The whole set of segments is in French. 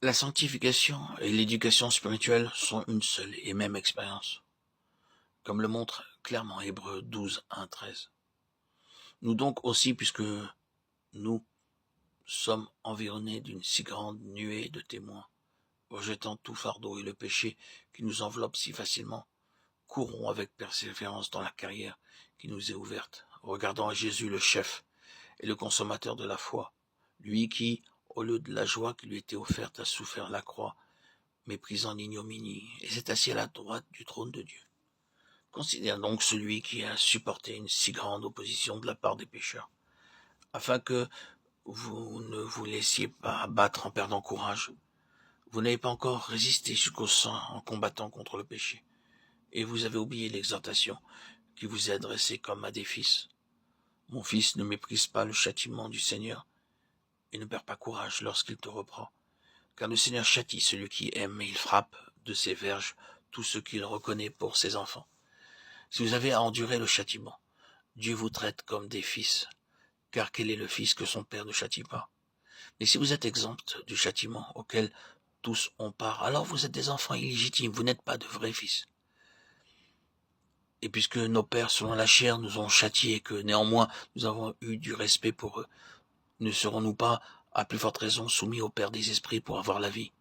La sanctification et l'éducation spirituelle sont une seule et même expérience, comme le montre clairement Hébreux 12, 1, 13. Nous donc aussi, puisque nous sommes environnés d'une si grande nuée de témoins, rejetant tout fardeau et le péché qui nous enveloppe si facilement, courons avec persévérance dans la carrière qui nous est ouverte, regardant à Jésus le chef et le consommateur de la foi, lui qui, au lieu de la joie qui lui était offerte, a souffert la croix, méprisant l'ignominie, et s'est assis à la droite du trône de Dieu. Considère donc celui qui a supporté une si grande opposition de la part des pécheurs, afin que vous ne vous laissiez pas abattre en perdant courage. Vous n'avez pas encore résisté jusqu'au sang en combattant contre le péché, et vous avez oublié l'exhortation qui vous est adressée comme à des fils. Mon fils, ne méprise pas le châtiment du Seigneur, et ne perds pas courage lorsqu'il te reprend, car le Seigneur châtie celui qui aime, et il frappe de ses verges tous ceux qu'il reconnaît pour ses enfants. Si vous avez à endurer le châtiment, Dieu vous traite comme des fils, car quel est le fils que son père ne châtie pas? Mais si vous êtes exempt du châtiment auquel tous ont part, alors vous êtes des enfants illégitimes, vous n'êtes pas de vrais fils. Et puisque nos pères, selon la chair, nous ont châtiés, et que néanmoins nous avons eu du respect pour eux, ne serons-nous pas, à plus forte raison, soumis au Père des esprits pour avoir la vie?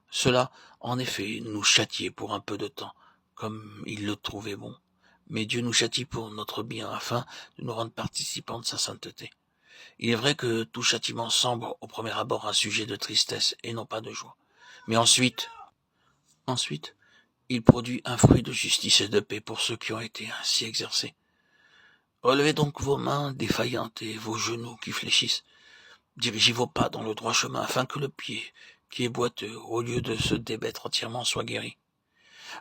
Cela, en effet, nous châtiait pour un peu de temps, comme il le trouvait bon. Mais Dieu nous châtie pour notre bien, afin de nous rendre participants de sa sainteté. Il est vrai que tout châtiment semble, au premier abord, un sujet de tristesse et non pas de joie. Mais ensuite, il produit un fruit de justice et de paix pour ceux qui ont été ainsi exercés. Relevez donc vos mains défaillantes et vos genoux qui fléchissent. Dirigez vos pas dans le droit chemin, afin que le pied, qui est boiteux, au lieu de se débattre entièrement, soit guéri.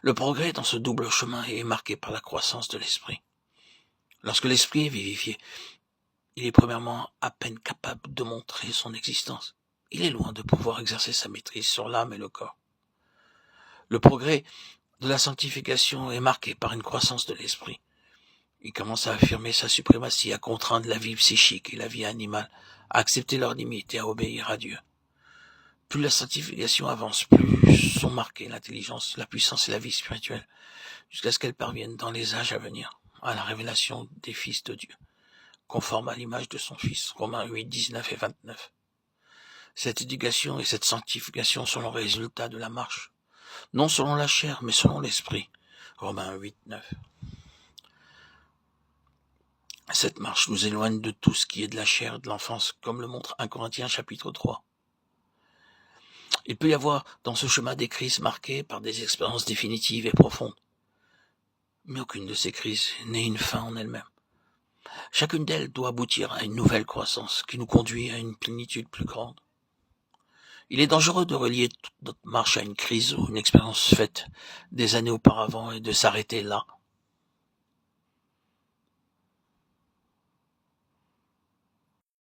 Le progrès dans ce double chemin est marqué par la croissance de l'esprit. Lorsque l'esprit est vivifié, il est premièrement à peine capable de montrer son existence. Il est loin de pouvoir exercer sa maîtrise sur l'âme et le corps. Le progrès de la sanctification est marqué par une croissance de l'esprit. Il commence à affirmer sa suprématie, à contraindre la vie psychique et la vie animale, à accepter leurs limites et à obéir à Dieu. Plus la sanctification avance, plus sont marquées l'intelligence, la puissance et la vie spirituelle, jusqu'à ce qu'elles parviennent dans les âges à venir à la révélation des fils de Dieu, conforme à l'image de son Fils. Romains 8, 19 et 29. Cette éducation et cette sanctification sont le résultat de la marche, non selon la chair, mais selon l'esprit. Romains 8, 9. Cette marche nous éloigne de tout ce qui est de la chair, de l'enfance, comme le montre 1 Corinthiens chapitre 3. Il peut y avoir dans ce chemin des crises marquées par des expériences définitives et profondes. Mais aucune de ces crises n'est une fin en elle-même. Chacune d'elles doit aboutir à une nouvelle croissance qui nous conduit à une plénitude plus grande. Il est dangereux de relier toute notre marche à une crise ou une expérience faite des années auparavant et de s'arrêter là,